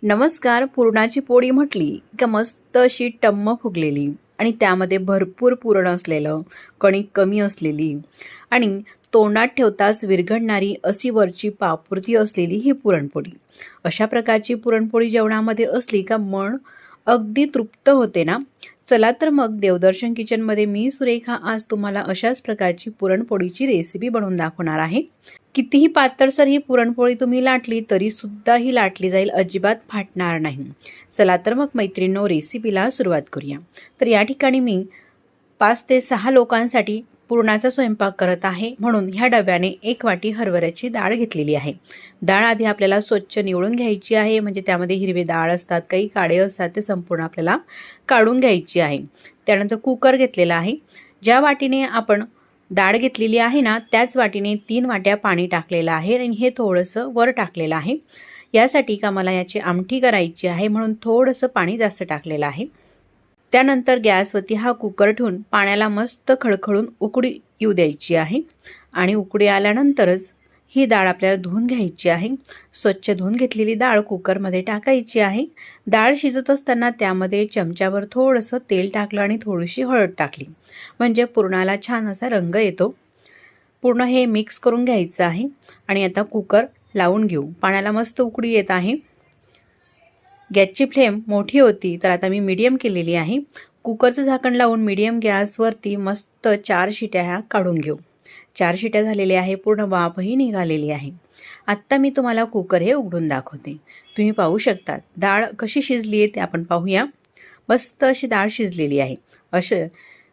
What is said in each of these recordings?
नमस्कार. पुरणाची पोळी म्हटली का मस्त अशी टम्म फुगलेली आणि त्यामध्ये भरपूर पुरण असलेलं, कणिक कमी असलेली आणि तोंडात ठेवताच विरघळणारी अशी वरची पापुर्ती असलेली ही पुरणपोळी. अशा प्रकारची पुरणपोळी जेवणामध्ये असली का मन अगदी तृप्त होते ना. चला तर मग देवदर्शन किचनमध्ये मी सुरेखा आज तुम्हाला अशाच प्रकारची पुरणपोळीची रेसिपी बनवून दाखवणार आहे. कितीही पातळसर ही पुरणपोळी तुम्ही लाटली तरी सुद्धा ही लाटली जाईल, अजिबात फाटणार नाही. चला तर मग मैत्रिणींनो, रेसिपीला सुरुवात करूया. तर या ठिकाणी मी 5 ते 6 लोकांसाठी पुरणाचा स्वयंपाक करत आहे, म्हणून ह्या डब्याने 1 वाटी हरभऱ्याची डाळ घेतलेली आहे. डाळ आधी आपल्याला स्वच्छ निवडून घ्यायची आहे, म्हणजे त्यामध्ये हिरवे डाळ असतात, काही काळे असतात, ते संपूर्ण आपल्याला काढून घ्यायची आहे. त्यानंतर कुकर घेतलेला आहे. ज्या वाटीने आपण डाळ घेतलेली आहे ना, त्याच वाटीने 3 वाट्या पाणी टाकलेलं आहे आणि हे थोडंसं वर टाकलेलं आहे. यासाठी का मला याची आमटी करायची आहे, म्हणून थोडंसं पाणी जास्त टाकलेलं आहे. त्यानंतर गॅसवरती हा कुकर ठेवून पाण्याला मस्त खळखळून उकळी येऊ द्यायची आहे आणि उकळी आल्यानंतरच ही डाळ आपल्याला धुवून घ्यायची आहे. स्वच्छ धुवून घेतलेली डाळ कुकरमध्ये टाकायची आहे. डाळ शिजत असताना त्यामध्ये चमच्यावर थोडंसं तेल टाकलं आणि थोडीशी हळद टाकली, म्हणजे पुरणाला छान असा रंग येतो. पूर्ण हे मिक्स करून घ्यायचं आहे आणि आता कुकर लावून घेऊ. पाण्याला मस्त उकळी येत आहे. गॅसची फ्लेम मोठी होती, तर आता मी मीडियम केलेली आहे. कुकरचं झाकण लावून मीडियम गॅसवरती मस्त 4 शिट्या ह्या काढून घेऊ. 4 शिट्या झालेल्या आहे, पूर्ण वाफही निघालेली आहे. आत्ता मी तुम्हाला कुकर हे उघडून दाखवते. तुम्ही पाहू शकता डाळ कशी शिजली आहे ते आपण पाहूया. मस्त अशी डाळ शिजलेली आहे. अशी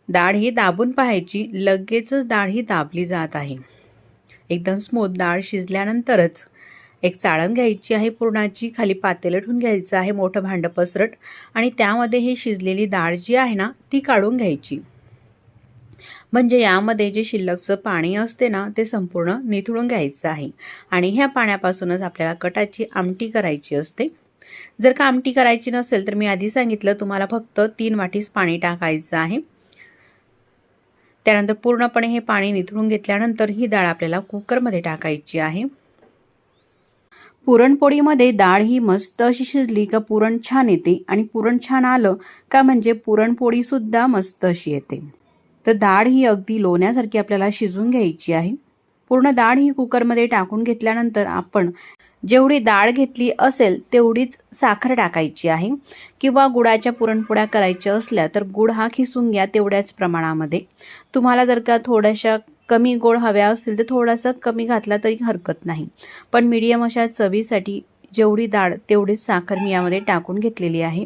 डाळ ही दाबून पाहायची, लगेचच डाळ ही दाबली जात आहे. एकदम स्मूथ डाळ शिजल्यानंतरच एक चाळण घ्यायची आहे पुरणाची, खाली पातेलं ठेवून घ्यायचं आहे, मोठं भांडं पसरट, आणि त्यामध्ये ही शिजलेली डाळ जी आहे ना ती काढून घ्यायची, म्हणजे यामध्ये जे शिल्लकचं पाणी असते ना ते संपूर्ण निथळून घ्यायचं आहे. आणि ह्या पाण्यापासूनच आपल्याला कटाची आमटी करायची असते. जर का आमटी करायची नसेल तर मी आधी सांगितलं तुम्हाला फक्त 3 वाटीच पाणी टाकायचं आहे. त्यानंतर पूर्णपणे हे पाणी निथळून घेतल्यानंतर ही डाळ आपल्याला कुकरमध्ये टाकायची आहे. पुरणपोळीमध्ये डाळ ही मस्त अशी शिजली का पुरण छान येते, आणि पुरण छान आलं का म्हणजे पुरणपोळी सुद्धा मस्त अशी येते. तर डाळ ही अगदी लोण्यासारखी आपल्याला शिजून घ्यायची आहे. पूर्ण डाळ ही कुकरमध्ये टाकून घेतल्यानंतर आपण जेवढी डाळ घेतली असेल तेवढीच साखर टाकायची आहे, किंवा गुळाच्या पुरणपोळ्या करायच्या असल्या तर गुळ हा खिसून घ्या तेवढ्याच प्रमाणामध्ये. तुम्हाला जर का थोड्याशा कमी गोड हव्या असतील तर थोडासा कमी घातला तरी हरकत नाही, पण मीडियम अशा चवीसाठी जेवढी डाळ तेवढीच साखर मी यामध्ये टाकून घेतलेली आहे.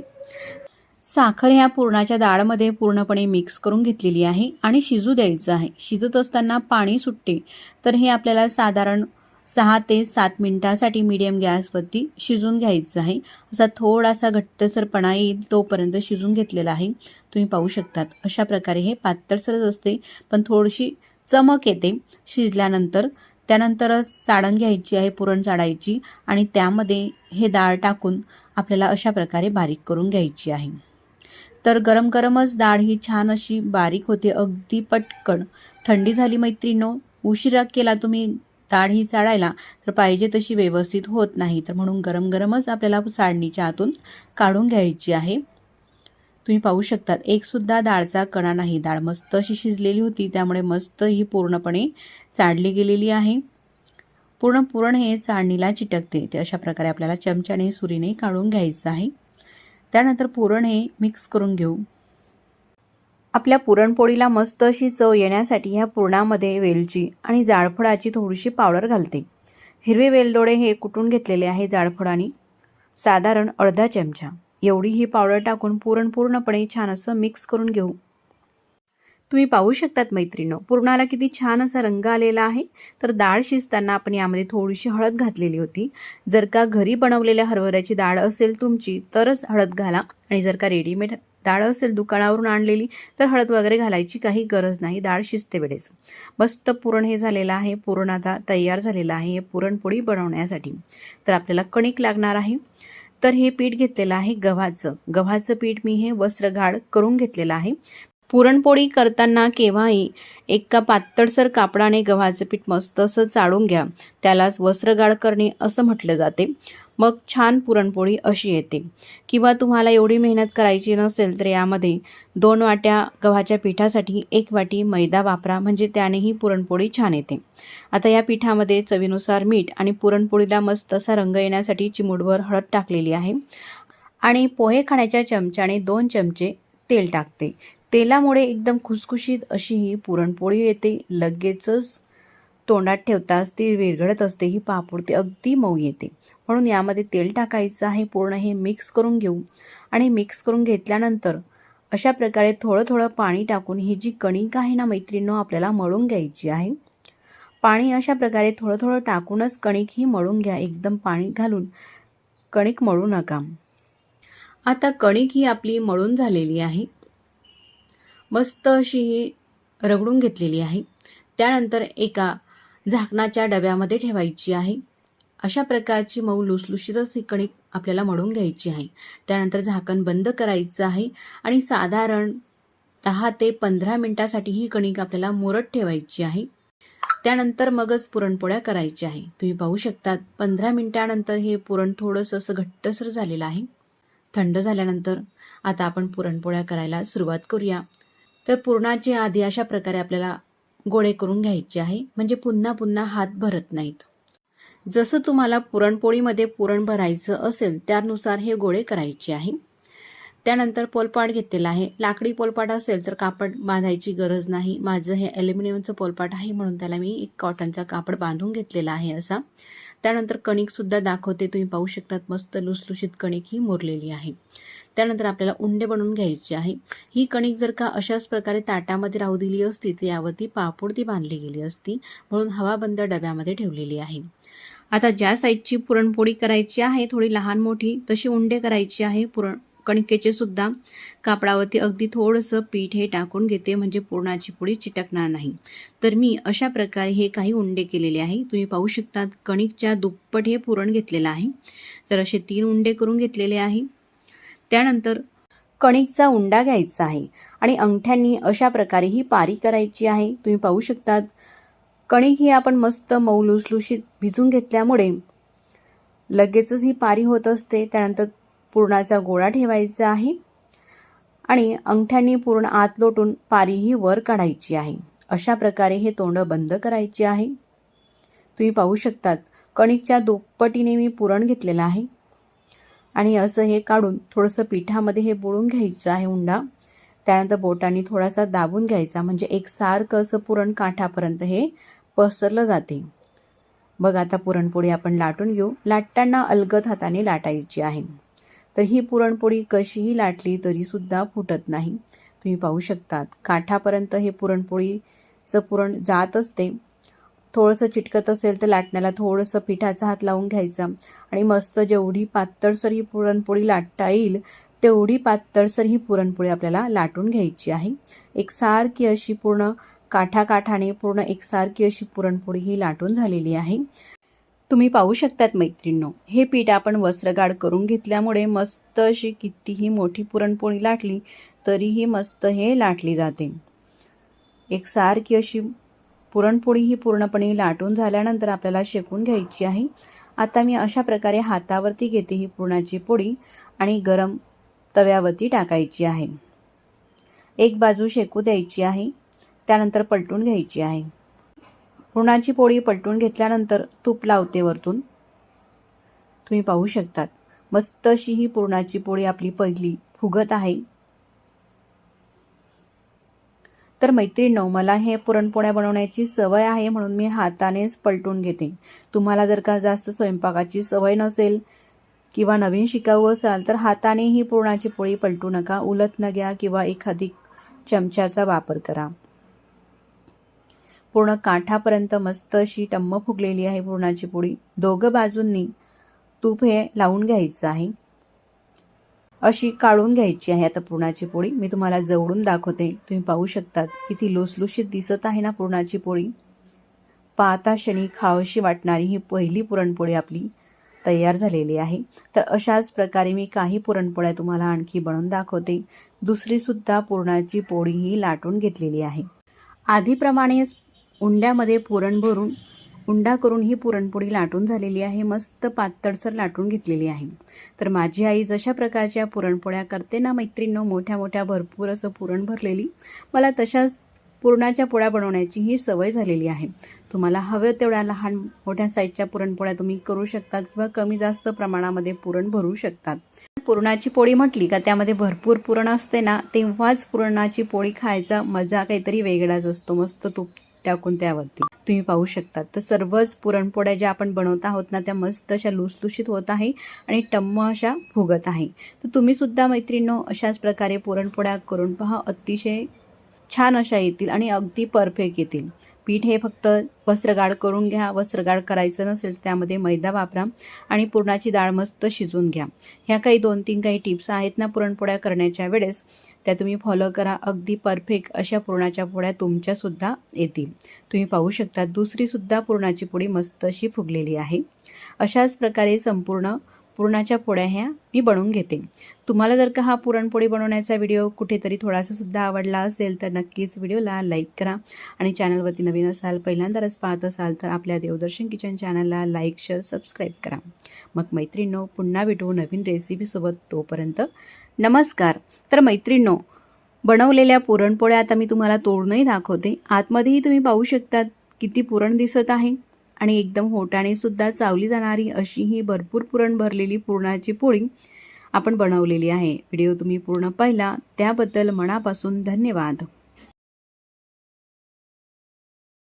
साखर ह्या पुरणाच्या डाळमध्ये पूर्णपणे मिक्स करून घेतलेली आहे आणि शिजू द्यायचं आहे. शिजत असताना पाणी सुटते, तर हे आपल्याला साधारण 6 ते 7 मिनिटासाठी मीडियम गॅसवरती शिजून घ्यायचं आहे. असा थोडासा घट्टसरपणा येईल तोपर्यंत शिजून घेतलेला आहे. तुम्ही पाहू शकतात अशा प्रकारे हे पातळसरच असते, पण थोडीशी चमक येते शिजल्यानंतर. त्यानंतरच चाळण घ्यायची आहे, पुरण चाळायची, आणि त्यामध्ये हे डाळ टाकून आपल्याला अशा प्रकारे बारीक करून घ्यायची आहे. तर गरम गरमच डाळ ही छान अशी बारीक होते, अगदी पटकन. थंडी झाली मैत्रिणींनो, उशिरा केला तुम्ही डाळ ही चाळायला तर पाहिजे तशी व्यवस्थित होत नाही, तर म्हणून गरम गरमच आपल्याला चाळणीच्या आतून काढून घ्यायची आहे. तुम्ही पाहू शकतात एक सुद्धा डाळचा कणा नाही. डाळ मस्त अशी शिजलेली होती, त्यामुळे मस्त ही पूर्णपणे चाळली गेलेली आहे. पूर्ण पुरण हे चाळणीला चिटकते, ते अशा प्रकारे आपल्याला चमच्याने सुरीने काढून घ्यायचं आहे. त्यानंतर पुरण हे मिक्स करून घेऊ. आपल्या पुरणपोळीला मस्त अशी चव येण्यासाठी ह्या पुरणामध्ये वेलची आणि जायफळाची थोडीशी पावडर घालते. हिरवे वेलदोडे हे कुटून घेतलेले आहे जायफळाने, साधारण अर्धा चमचा एवढी ही पावडर टाकून पुरण पूर्णपणे छान असं मिक्स करून घेऊ. तुम्ही पाहू शकतात मैत्रिणींनो, पुरणाला किती छान असा रंग आलेला आहे. तर डाळ शिजताना आपण यामध्ये थोडीशी हळद घातलेली होती. जर का घरी बनवलेल्या हरभऱ्याची डाळ असेल तुमची तरच हळद घाला, आणि जर का रेडीमेड डाळ असेल दुकानावरून आणलेली तर हळद वगैरे घालायची काही गरज नाही, डाळ शिजते वेळेस. मस्त पुरण हे झालेलं आहे. पुरण आता तयार झालेलं आहे हे पुरणपोळी बनवण्यासाठी. तर आपल्याला कणिक लागणार आहे. तर हे पीठ घेतलेलं आहे गव्हाचं पीठ मी हे वस्त्रगाळ करून घेतलेलं आहे. पुरणपोळी करताना केव्हाही एका पातळसर कापडाने गव्हाचं पीठ मस्त असं चाळून घ्या, त्यालाच वस्त्रगाळ करणे असं म्हटलं जाते. मग छान पुरणपोळी अशी येते. किंवा तुम्हाला एवढी मेहनत करायची नसेल तर यामध्ये 2 वाट्या गव्हाच्या पिठासाठी 1 वाटी मैदा वापरा, म्हणजे त्यानेही पुरणपोळी छान येते. आता या पिठामध्ये चवीनुसार मीठ आणि पुरणपोळीला मस्त असा रंग येण्यासाठी चिमूटभर हळद टाकलेली आहे आणि पोहे खाण्याच्या चमच्याने 2 चमचे तेल टाकते. तेलामुळे एकदम खुसखुशीत अशी ही पुरणपोळी येते. लगेचच तोंडात ठेवताच ती विरघळत असते. ही पापूड ती अगदी मऊ येते. म्हणून यामध्ये तेल टाकायचं आहे. पूर्ण हे मिक्स करून घेऊ आणि मिक्स करून घेतल्यानंतर अशा प्रकारे थोडं थोडं पाणी टाकून ही जी कणिक आहे ना मैत्रिणींनो, आपल्याला मळून घ्यायची आहे. पाणी अशा प्रकारे थोडं थोडं टाकूनच कणिक ही मळून घ्या. एकदम पाणी घालून कणिक मळू नका. आता कणिक ही आपली मळून झालेली आहे. मस्त अशी ही रगडून घेतलेली आहे. त्यानंतर एका झाकणाच्या डब्यामध्ये ठेवायची आहे. अशा प्रकारची मऊ लुसलुशीतच ही कणिक आपल्याला मळून घ्यायची आहे. त्यानंतर झाकण बंद करायचं आहे आणि साधारण 10 ते 15 मिनिटासाठी ही कणिक आपल्याला मुरत ठेवायची आहे. त्यानंतर मगच पुरणपोळ्या करायच्या आहे. तुम्ही पाहू शकता 15 मिनिटानंतर हे पुरण थोडंसं असं घट्टसर झालेलं आहे. थंड झाल्यानंतर आता आपण पुरणपोळ्या करायला सुरुवात करूया. तर पुरणाचे आधी अशा प्रकारे आपल्याला गोळे करून घ्यायचे आहे, म्हणजे पुन्हा पुन्हा हात भरत नाहीत. जसं तुम्हाला पुरणपोळीमध्ये पुरण भरायचं असेल त्यानुसार हे गोळे करायचे आहे. त्यानंतर पोलपाट घेतलेला आहे. लाकडी पोलपाट असेल तर कापड बांधायची गरज नाही. माझं हे ॲल्युमिनियमचं पोलपाट आहे म्हणून त्याला मी एक कॉटनचा कापड बांधून घेतलेला आहे असा. त्यानंतर कणिकसुद्धा दाखवते. तुम्ही पाहू शकतात मस्त लुसलुशीत कणिक ही मुरलेली आहे. त्यानंतर आपल्याला उंडे बनवून घ्यायचे आहे. ही कणिक जर का अशाच प्रकारे ताटामध्ये राहू दिली असती तर यावरती पापूड ती बांधली गेली असती, म्हणून हवाबंद डब्यामध्ये ठेवलेली आहे. आता ज्या साईजची पुरणपोळी करायची आहे, थोडी लहान मोठी तशी उंडे करायची आहे. कणिकेचे सुद्धा कापडावरती अगदी थोडंसं पीठ हे टाकून घेते, म्हणजे पुरणाची पोळी चिटकणार नाही. तर मी अशा प्रकारे हे काही उंडे केलेले आहे. तुम्ही पाहू शकता कणिकच्या दुप्पट हे पुरण घेतलेलं आहे. तर असे 3 उंडे करून घेतलेले आहे. त्यानंतर कणिकचा उंडा घ्यायचा आहे आणि अंगठ्यांनी अशा प्रकारे ही पारी करायची आहे. तुम्ही पाहू शकतात कणिक ही आपण मस्त मऊ लुसलुशीत भिजून घेतल्यामुळे लगेचच ही पारी होत असते. त्यानंतर पुरणाचा गोळा ठेवायचा आहे आणि अंगठ्यांनी पूर्ण आत लोटून पारी ही वर काढायची आहे. अशा प्रकारे हे तोंड बंद करायचे आहे. तुम्ही पाहू शकतात कणिकच्या दुप्पटीने मी पुरण घेतलेलं आहे आणि असं हे काढून थोडंसं पिठामध्ये हे बुडून घ्यायचं आहे उंडा. त्यानंतर बोटांनी थोडासा दाबून घ्यायचा, म्हणजे एकसारखं असं पुरण काठापर्यंत हे पसरलं जाते. बघ आता पुरणपोळी आपण लाटून घेऊ. लाटताना अलगद हाताने लाटायची आहे. तर ही पुरणपोळी कशीही लाटली तरीसुद्धा फुटत नाही. तुम्ही पाहू शकतात काठापर्यंत हे पुरणपोळीचं पुरण जात असते. थोडंसं चिटकत असेल तर लाटण्याला थोडंसं पिठाचा हात लावून घ्यायचा आणि मस्त जेवढी पातळसर ही पुरणपोळी लाटता येईल तेवढी पातळसर ही पुरणपोळी आपल्याला लाटून घ्यायची आहे. एकसारखी अशी पूर्ण काठाकाठाने पूर्ण एकसारखी अशी पुरणपोळी ही लाटून झालेली आहे. तुम्ही पाहू शकतात मैत्रिणींनो, हे पीठ आपण वस्त्रगाळ करून घेतल्यामुळे मस्त अशी कितीही मोठी पुरणपोळी लाटली तरीही मस्त हे लाटली जाते. एकसारखी अशी पुरणपोळी ही पूर्णपणे लाटून झाल्यानंतर आपल्याला शेकून घ्यायची आहे. आता मी अशा प्रकारे हातावरती घेते ही पुरणाची पोळी आणि गरम तव्यावरती टाकायची आहे. एक बाजू शेकू द्यायची आहे. त्यानंतर पलटून घ्यायची आहे. पुरणाची पोळी पलटून घेतल्यानंतर तूप लावते वरतून. तुम्ही पाहू शकतात मस्त अशी ही पुरणाची पोळी आपली पहिली फुगत आहे. तर मैत्रिणींनो, मला हे पुरणपोळ्या बनवण्याची सवय आहे म्हणून मी हातानेच पलटून घेते. तुम्हाला जर का जास्त स्वयंपाकाची सवय नसेल किंवा नवीन शिकाऊ असाल तर हाताने ही पुरणाची पोळी पलटू नका. उलथनं घ्या किंवा एखादी चमच्याचा वापर करा. पूर्ण काठापर्यंत मस्त अशी टम्म फुगलेली आहे पुरणाची पोळी. दोघं बाजूंनी तूप हे लावून घ्यायचं आहे. अशी काढून घ्यायची आहे आता पुरणाची पोळी. मी तुम्हाला जवळून दाखवते. तुम्ही पाहू शकतात किती लुसलुशीत दिसत आहे ना पुरणाची पोळी. पाहता क्षणी खावीशी वाटणारी ही पहिली पुरणपोळी आपली तयार झालेली आहे. तर अशाच प्रकारे मी काही पुरणपोळ्या तुम्हाला आणखी बनवून दाखवते. दुसरीसुद्धा पुरणाची पोळी ही लाटून घेतलेली आहे. आधीप्रमाणेच उंड्यामध्ये पुरण भरून उंडा करून ही पुरणपोळी लाटून झालेली आहे, मस्त पातळसर लाटून घेतलेली आहे। तर माझी आई जशा प्रकारच्या पुरणपोळ्या करते ना मैत्रिणींनो, मोठ्या मोठ्या भरपूर असं पुरण भरलेली, मला तशाच पुरणाच्या पोळ्या बनवण्याची ही सवय झालेली आहे। तुम्हाला हवे तेवढ्या लहान मोठ्या साईजच्या पुरणपोळ्या तुम्ही करू शकतात किंवा कमी जास्त प्रमाणामध्ये पुरण भरू शकतात। पुरणाची पोळी म्हटली का त्यामध्ये भरपूर पुरण असते ना, तेव्हाच पुरणाची पोळी खायचा मजा काहीतरी वेगळाच असतो, मस्त तूप टाकून त्यावरती तुम्ही पाहू शकता। तर सर्वच पुरणपोळ्या ज्या आपण बनवत आहोत ना, त्या मस्त अशा लुसलुशीत होत आहे आणि टम्म अशा फुगत आहे। तर तुम्ही सुद्धा मैत्रिणींनो अशाच प्रकारे पुरणपोळ्या करून पहा, अतिशय छान अशा येतील आणि अगदी परफेक्ट येतील। पीठ हे फक्त वस्त्रगाळ करून घ्या, वस्त्रगाळ करायचं नसेल त्यामध्ये मैदा वापरा आणि पुरणाची डाळ मस्त शिजवून घ्या। ह्या काही 2-3 काही टिप्स आहेत ना पुरणपोळ्या करण्याच्या वेळेस, त्या तुम्ही फॉलो करा, अगदी परफेक्ट अशा पुरणाच्या पोळ्या तुमच्यासुद्धा येतील। तुम्ही पाहू शकता दुसरीसुद्धा पुरणाची पोळी मस्त अशी फुगलेली आहे। अशाच प्रकारे संपूर्ण पुरणाच्या पोळ्या ह्या मी बनवून घेते। तुम्हाला जर का हा पुरणपोळी बनवण्याचा व्हिडिओ कुठेतरी थोडासा सुद्धा आवडला असेल तर नक्कीच व्हिडिओला लाईक करा आणि चॅनलवरती नवीन असाल, पहिल्यांदाच पाहत असाल तर आपल्या देवदर्शन किचन चॅनलला लाईक, शेअर, सबस्क्राईब करा। मग मैत्रिणींनो पुन्हा भेटू नवीन रेसिपीसोबत, तोपर्यंत नमस्कार। तर मैत्रिणींनो बनवलेल्या पुरणपोळ्या आता मी तुम्हाला तोडूनही दाखवते। आतमध्येही तुम्ही पाहू शकतात किती पुरण दिसत आहे आणि एकदम होटाने सुद्धा चावली जाणारी अशी ही भरपूर पुरण भरलेली पुरणाची पोळी आपण बनवलेली आहे। व्हिडिओ तुम्ही पूर्ण पाहिला त्याबद्दल मनापासून धन्यवाद।